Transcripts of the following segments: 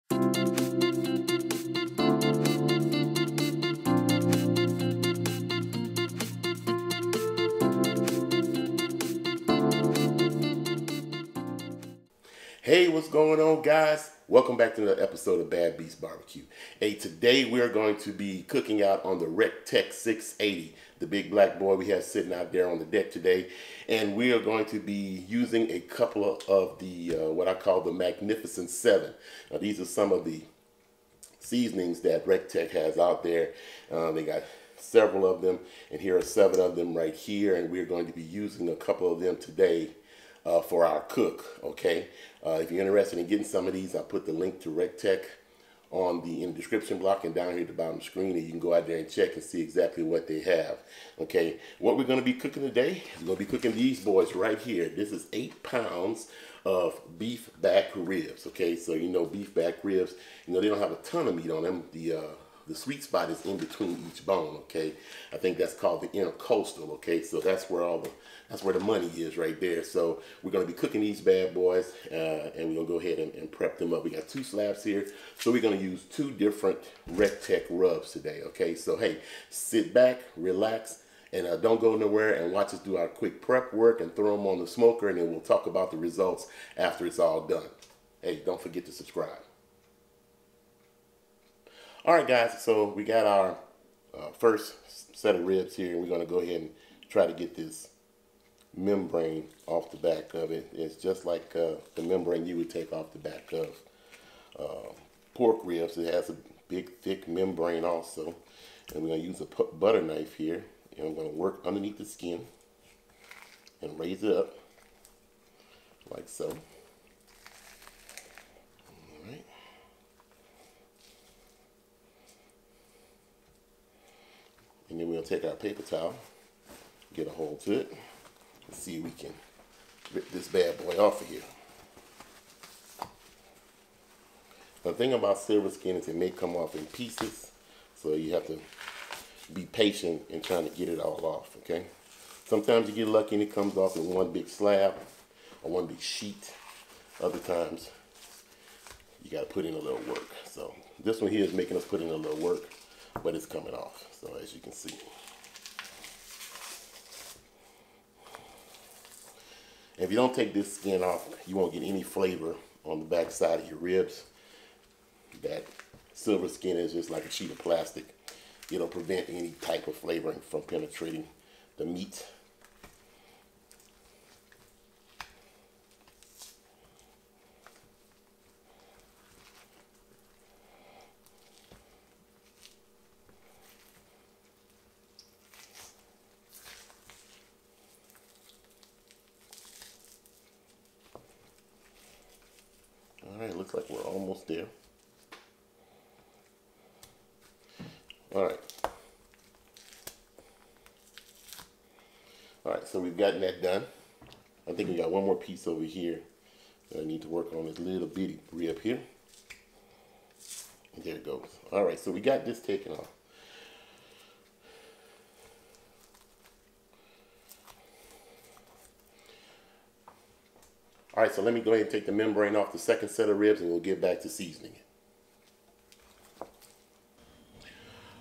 Hey, what's going on, guys? Welcome back to another episode of Bad Beast Barbecue. Hey, today we're going to be cooking out on the RecTech 680, the big black boy we have sitting out there on the deck today. And we are going to be using a couple of the, what I call the Magnificent 7. Now, these are some of the seasonings that RecTech has out there. They got several of them, and here are 7 of them right here. And we're going to be using a couple of them today for our cook, okay? If you're interested in getting some of these, I'll put the link to RecTech in the description block and down here at the bottom of the screen, and you can go out there and check and see exactly what they have, okay? What we're going to be cooking today is going to be cooking these boys right here. This is 8 pounds of beef back ribs, okay? So, you know, beef back ribs, you know, they don't have a ton of meat on them. The sweet spot is in between each bone, okay? I think that's called the intercostal, okay? So that's where the money is right there. So we're gonna be cooking these bad boys, and we're gonna go ahead and prep them up. We got 2 slabs here, so we're gonna use 2 different RecTech rubs today, okay? So hey, sit back, relax, and don't go nowhere, and watch us do our quick prep work and throw them on the smoker, and then we'll talk about the results after it's all done. Hey, don't forget to subscribe. All right, guys, so we got our first set of ribs here, and we're going to go ahead and try to get this membrane off the back of it. It's just like the membrane you would take off the back of pork ribs. It has a big, thick membrane also. And we're going to use a butter knife here, and I'm going to work underneath the skin and raise it up like so. And then we'll take our paper towel, get a hold to it, and see if we can rip this bad boy off of here. The thing about silver skin is it may come off in pieces, so you have to be patient in trying to get it all off, okay? Sometimes you get lucky and it comes off in one big slab or one big sheet. Other times you got to put in a little work. So this one here is making us put in a little work, but it's coming off, so as you can see. If you don't take this skin off, you won't get any flavor on the back side of your ribs. That silver skin is just like a sheet of plastic. It'll prevent any type of flavoring from penetrating the meat. Alright, looks like we're almost there. Alright. Alright, so we've gotten that done. I think we got one more piece over here that I need to work on, this little bitty rib here. And there it goes. Alright, so we got this taken off. All right, so let me go ahead and take the membrane off the second set of ribs, and we'll get back to seasoning it.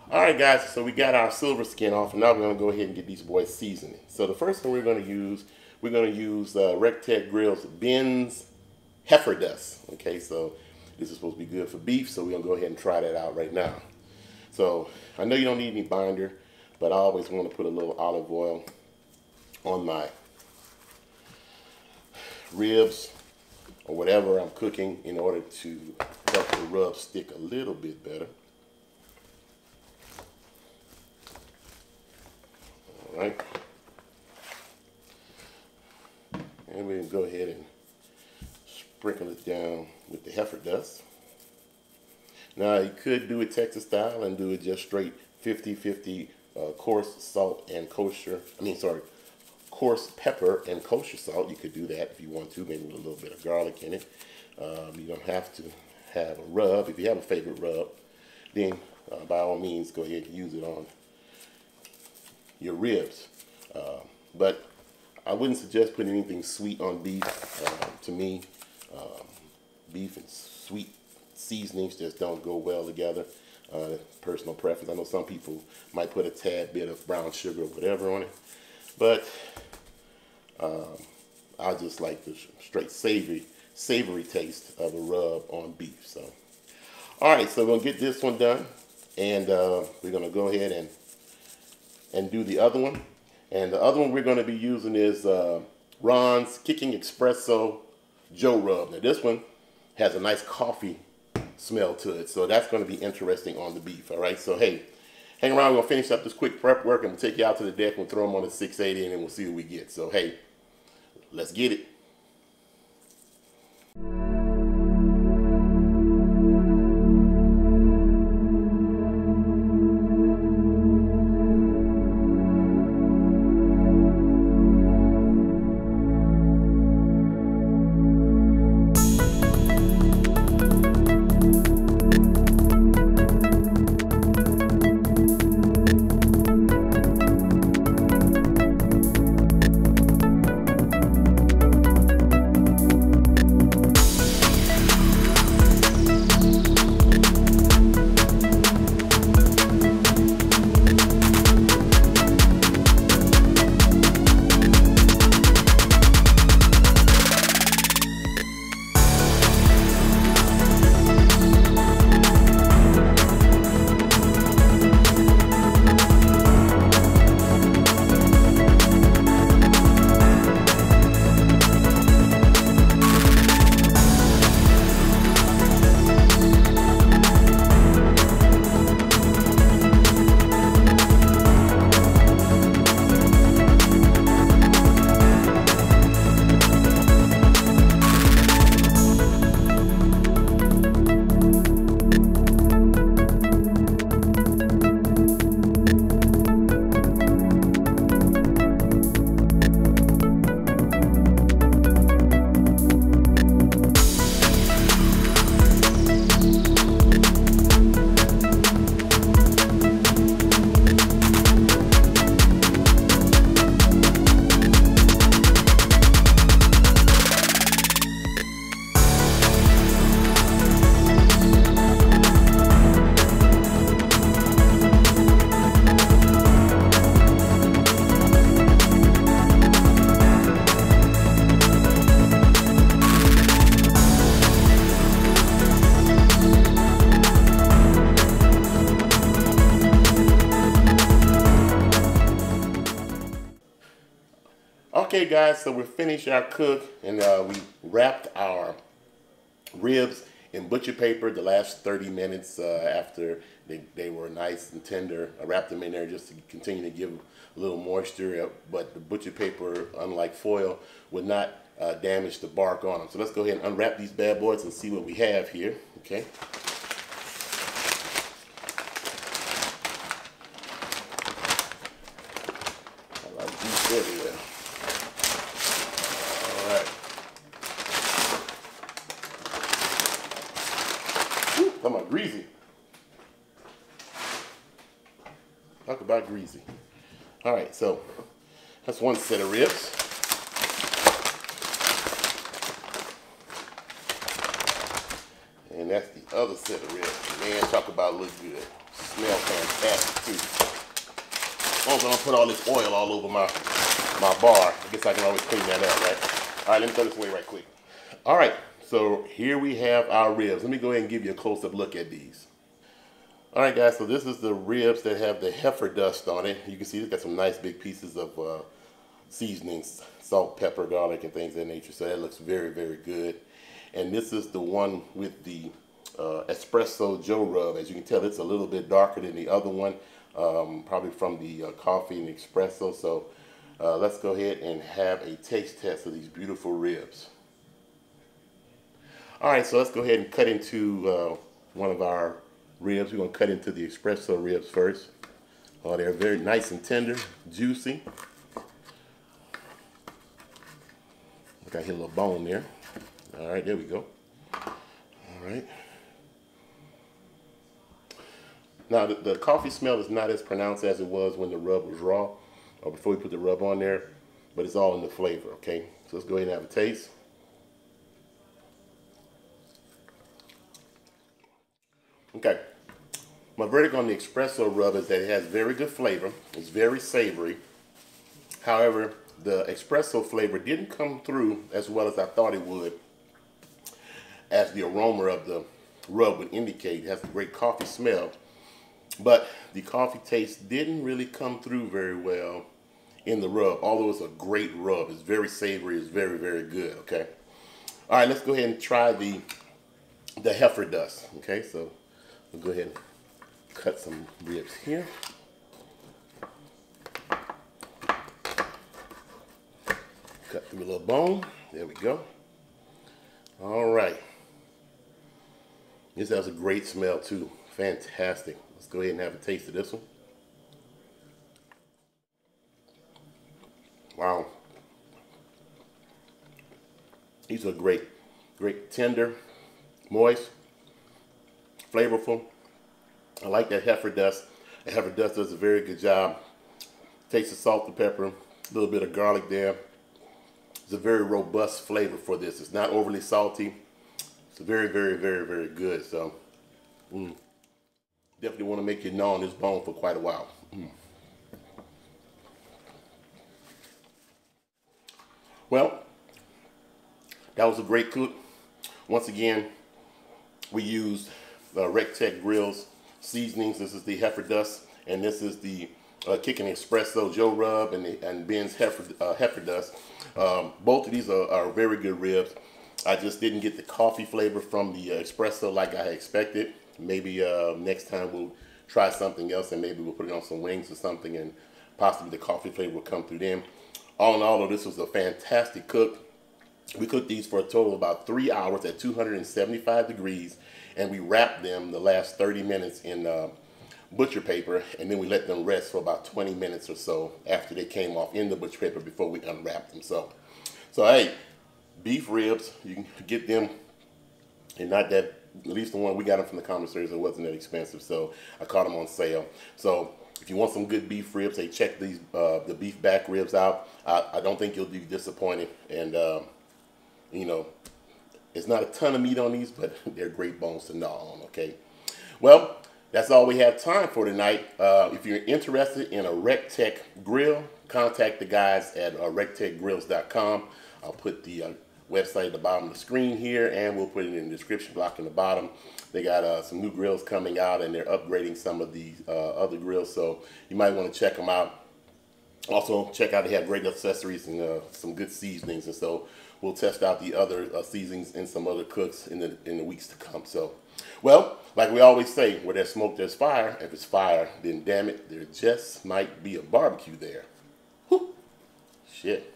All right, guys, so we got our silver skin off, and now we're going to go ahead and get these boys seasoning. So the first thing we're going to use RecTech Grill's Ben's Heifer Dust. Okay, so this is supposed to be good for beef, so we're going to go ahead and try that out right now. So I know you don't need any binder, but I always want to put a little olive oil on my ribs or whatever I'm cooking in order to help the rub stick a little bit better. All right. And we can go ahead and sprinkle it down with the heifer dust. Now you could do it Texas style and do it just straight 50-50 coarse salt and kosher, coarse pepper and kosher salt. You could do that if you want to, maybe with a little bit of garlic in it. You don't have to have a rub. If you have a favorite rub, then by all means go ahead and use it on your ribs. But I wouldn't suggest putting anything sweet on beef. To me, beef and sweet seasonings just don't go well together. Personal preference. I know some people might put a tad bit of brown sugar or whatever on it, but I just like the straight savory taste of a rub on beef. So, all right, so we're gonna get this one done, and we're gonna go ahead and do the other one. And the other one we're gonna be using is Ron's Kicking Espresso Joe Rub. Now this one has a nice coffee smell to it, so that's going to be interesting on the beef. All right, so hey, hang around. We're gonna finish up this quick prep work, and we'll take you out to the deck. We'll throw them on the 680, and then we'll see what we get. So hey, let's get it. Okay guys, so we finished our cook, and we wrapped our ribs in butcher paper the last 30 minutes after they were nice and tender. I wrapped them in there just to continue to give a little moisture, but the butcher paper, unlike foil, would not damage the bark on them. So let's go ahead and unwrap these bad boys and see what we have here. Okay. I like these everywhere. Come on, greasy. Talk about greasy. All right, so that's one set of ribs. And that's the other set of ribs. Man, talk about look good. Smell fantastic too. As long as I don't put all this oil all over my bar, I guess I can always clean that up, right? All right, let me throw this away right quick. All right. So here we have our ribs. Let me go ahead and give you a close-up look at these. All right, guys, so this is the ribs that have the heifer dust on it. You can see it's got some nice big pieces of seasonings, salt, pepper, garlic, and things of that nature. So that looks very, very good. And this is the one with the Espresso Joe Rub. As you can tell, it's a little bit darker than the other one, probably from the coffee and espresso. So let's go ahead and have a taste test of these beautiful ribs. All right, so let's go ahead and cut into one of our ribs. We're going to cut into the espresso ribs first. Oh, they're very nice and tender, juicy. Look, I hit a little bone there. All right, there we go. All right. Now, the coffee smell is not as pronounced as it was when the rub was raw, or before we put the rub on there, but it's all in the flavor, okay? So let's go ahead and have a taste. Okay. My verdict on the espresso rub is that it has very good flavor. It's very savory. However, the espresso flavor didn't come through as well as I thought it would, as the aroma of the rub would indicate. It has a great coffee smell, but the coffee taste didn't really come through very well in the rub, although it's a great rub. It's very savory. It's very, very good, okay? All right, let's go ahead and try the heifer dust, okay? So we'll go ahead and cut some ribs here. Cut through a little bone. There we go. All right. This has a great smell too. Fantastic. Let's go ahead and have a taste of this one. Wow. These are great. Great, tender, moist, flavorful. I like that heifer dust. The heifer dust does a very good job. Taste of salt and pepper, a little bit of garlic there. It's a very robust flavor for this. It's not overly salty. It's very, very, very, very good. So, definitely want to make you gnaw on this bone for quite a while. Well, that was a great cook. Once again, we used Rectech Grill's seasonings. This is the heifer dust, and this is the Kicking Espresso Joe Rub and Ben's heifer dust. Both of these are very good ribs. I just didn't get the coffee flavor from the espresso like I had expected. Maybe next time we'll try something else, and maybe we'll put it on some wings or something, and possibly the coffee flavor will come through them. All in all, though, this was a fantastic cook. We cooked these for a total of about 3 hours at 275 degrees, and we wrapped them the last 30 minutes in butcher paper, and then we let them rest for about 20 minutes or so after they came off in the butcher paper before we unwrapped them. So hey, beef ribs, you can get them, and not that, at least the one we got them from the commissary, so it wasn't that expensive, so I caught them on sale. So if you want some good beef ribs, hey, check these the beef back ribs out. I don't think you'll be disappointed, and you know, it's not a ton of meat on these, but they're great bones to gnaw on, okay? Well, that's all we have time for tonight. If you're interested in a Rectech grill, contact the guys at rectechgrills.com. I'll put the website at the bottom of the screen here, and we'll put it in the description block in the bottom. They got some new grills coming out, and they're upgrading some of the other grills, so you might want to check them out. Also, check out, they have great accessories and some good seasonings, and so we'll test out the other seasonings and some other cooks in the weeks to come. So, well, like we always say, where there's smoke, there's fire. If it's fire, then damn it, there just might be a barbecue there. Whew. Shit.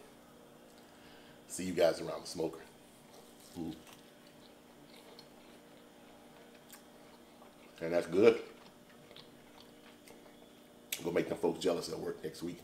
See you guys around the smoker. And that's good. Go make them folks jealous at work next week.